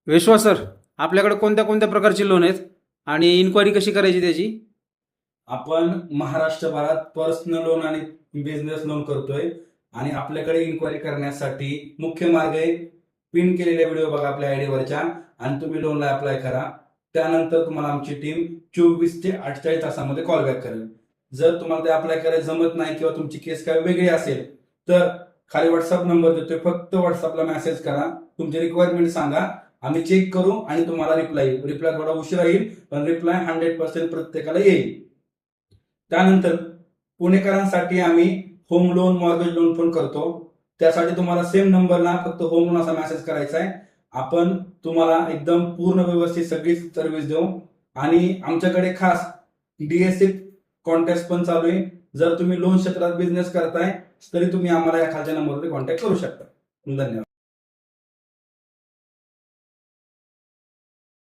विश्वास sir, आपल्याकडे कोणत्या कोणत्या प्रकारची लोन आहेत आणि इन्क्वायरी कशी करायची त्याची? आपण महाराष्ट्रभरात पर्सनल लोन आणि बिझनेस लोन करतोय आणि आपल्याकडे इन्क्वायरी करण्यासाठी मुख्य मार्ग आहे पिन केलेले व्हिडिओ बघा आपल्या आयडीवरच्या आणि तुम्ही लोनला अप्लाय करा. त्यानंतर तुम्हाला आमची टीम 24 ते 48 तासामध्ये कॉल बॅक करेल. जर तुम्हाला ते अप्लाय करायला जमत नाही किंवा तुमची केस काय वेगळी असेल तर खाली व्हॉट्सअप नंबर देतोय, फक्त व्हॉट्सअपला मेसेज करा, तुमची रिक्वायरमेंट सांगा, आम्ही चेक करू आणि तुम्हाला रिप्लाय थोडा उशिरा येईल पण रिप्लाय 100% प्रत्येकाला येईल. त्यानंतर पुणेकरांसाठी आम्ही होम लोन मॉर्गेज लोन पण करतो. त्यासाठी तुम्हाला सेम नंबरला फक्त होम लोन असा मेसेज करायचा आहे. आपण तुम्हाला एकदम पूर्ण व्यवस्थित सगळी सर्व्हिस देऊ आणि आमच्याकडे खास डीएससी कॉन्टॅक्ट पण चालू आहे. जर तुम्ही लोन क्षेत्रात बिझनेस करताय तरी तुम्ही आम्हाला या खालच्या नंबरवर कॉन्टॅक्ट करू शकता. धन्यवाद.